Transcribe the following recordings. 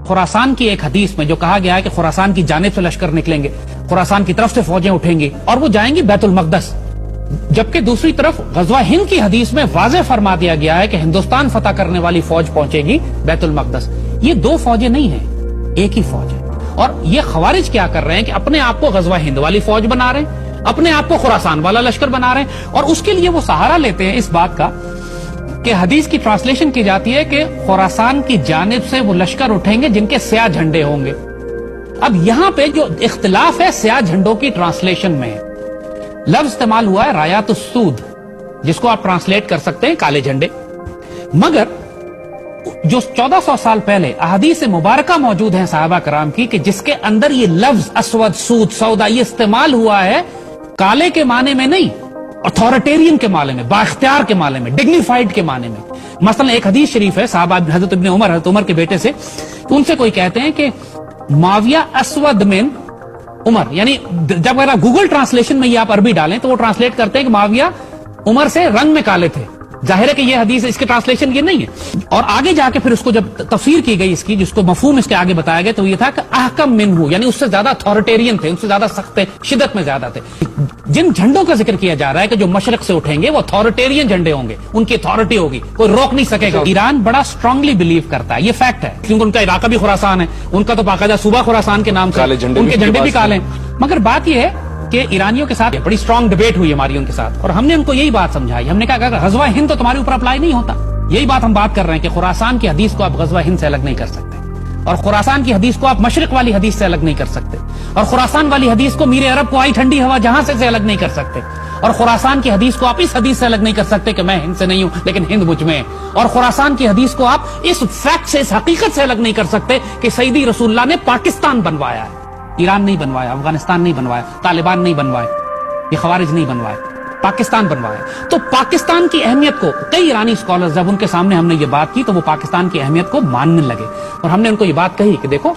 خراسان کی ایک حدیث میں جو کہا گیا ہے کہ خراسان کی جانب سے لشکر نکلیں گے، خراسان کی طرف سے فوجیں اٹھیں گی اور وہ جائیں گی بیت المقدس، جبکہ دوسری طرف غزوہ ہند کی حدیث میں واضح فرما دیا گیا ہے کہ ہندوستان فتح کرنے والی فوج پہنچے گی بیت المقدس۔ یہ دو فوجیں نہیں ہیں، ایک ہی فوج ہے۔ اور یہ خوارج کیا کر رہے ہیں کہ اپنے آپ کو غزوہ ہند والی فوج بنا رہے ہیں، اپنے آپ کو خراسان والا لشکر بنا رہے ہیں، اور اس کے لیے وہ سہارا لیتے ہیں اس بات کا کہ حدیث کی ٹرانسلیشن کی جاتی ہے کہ خراسان کی جانب سے وہ لشکر اٹھیں گے جن کے سیاہ جھنڈے ہوں گے۔ اب یہاں پہ جو اختلاف ہے سیاہ جھنڈوں کی ٹرانسلیشن میں، لفظ استعمال ہوا ہے رایات السود، جس کو آپ ٹرانسلیٹ کر سکتے ہیں کالے جھنڈے، مگر جو 1400 سال پہلے احادیث مبارکہ موجود ہیں صحابہ کرام کی کہ جس کے اندر یہ لفظ اسود، سود، سودا یہ استعمال ہوا ہے کالے کے معنی میں نہیں، اتھارٹیرین کے معنی میں، با اختیار کے معنی میں، ڈگنیفائڈ کے معنی میں۔ مثلا ایک حدیث شریف ہے صحابہ حضرت ابن عمر، حضرت عمر کے بیٹے سے، ان سے کوئی کہتے ہیں کہ معاویہ اسود من عمر، یعنی جب اگر گوگل ٹرانسلیشن میں یہ آپ عربی ڈالیں تو وہ ٹرانسلیٹ کرتے ہیں کہ معاویہ عمر سے رنگ میں کالے تھے۔ ظاہر ہے کہ یہ حدیث اس کے ٹرانسلیشن یہ نہیں ہے، اور آگے جا کے پھر اس کو جب تفسیر کی گئی اس کی، جس کو مفہوم اس کے آگے بتایا گیا، تو یہ تھا کہ احکم منہ، یعنی اس سے زیادہ اتھارٹیرین تھے، ان سے زیادہ سخت تھے، شدت میں زیادہ تھے۔ جن جھنڈوں کا ذکر کیا جا رہا ہے کہ جو مشرق سے اٹھیں گے وہ اتھارٹیرین جھنڈے ہوں گے، ان کی اتھارٹی ہوگی، کوئی روک نہیں سکے گا۔ ایران بڑا اسٹرانگلی بلیو کرتا ہے، یہ فیکٹ ہے، کیونکہ ان کا علاقہ بھی خراسان ہے، ان کا تو باقاعدہ صوبہ خراسان کے نام سے، ان کے جھنڈے بھی کالے ہیں۔ مگر بات یہ ہے کہ ایرانیوں کے ساتھ بڑی اسٹرانگ ڈیبیٹ ہوئی ہماری ان کے ساتھ، اور ہم نے ان کو یہی بات سمجھائی، ہم نے کہا کہ غزوہ ہند تو تمہارے اوپر اپلائی نہیں ہوتا۔ یہی بات ہم بات کر رہے ہیں کہ خراسان کی حدیث کو آپ غزوہ ہند سے الگ نہیں کر سکتے، اور خراسان کی حدیث کو آپ مشرق والی حدیث سے الگ نہیں کر سکتے، اور خراسان والی حدیث کو میر عرب کو آئی ٹھنڈی ہوا جہاں سے الگ نہیں کر سکتے، اور خراسان کی حدیث کو آپ اس حدیث سے الگ نہیں کر سکتے کہ میں ہند سے نہیں ہوں لیکن ہند مجھ میں ہے، اور خراسان کی حدیث کو آپ اس فیکٹ سے، اس حقیقت سے الگ نہیں کر سکتے کہ سیدی رسول اللہ نے پاکستان بنوایا ہے، ایران نہیں بنوایا، افغانستان نہیں بنوایا، طالبان نہیں بنوائے، یہ خوارج نہیں بنوائے، پاکستان بنوایا۔ تو پاکستان کی اہمیت کو کئی ایرانی اسکالرز جب ان کے سامنے ہم نے یہ بات کی تو وہ پاکستان کی اہمیت کو ماننے لگے، اور ہم نے ان کو یہ بات کہی کہ دیکھو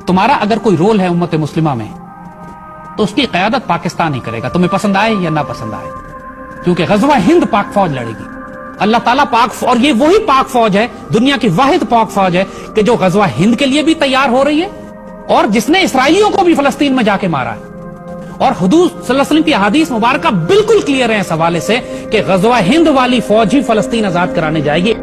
تمہارا اگر کوئی رول ہے امت مسلمہ میں تو اس کی قیادت پاکستان ہی کرے گا، تمہیں پسند آئے یا نہ پسند آئے، کیونکہ غزوہ ہند پاک فوج لڑے گی، اللہ تعالیٰ پاک، اور یہ وہی پاک فوج ہے، دنیا کی واحد پاک فوج ہے کہ جو غزوہ ہند کے لیے بھی تیار ہو رہی ہے اور جس نے اسرائیلیوں کو بھی فلسطین میں جا کے مارا ہے۔ اور حضور صلی اللہ علیہ وسلم کی احادیث مبارکہ بالکل کلیئر ہے اس حوالے سے کہ غزوہ ہند والی فوج ہی فلسطین آزاد کرانے جائے گی۔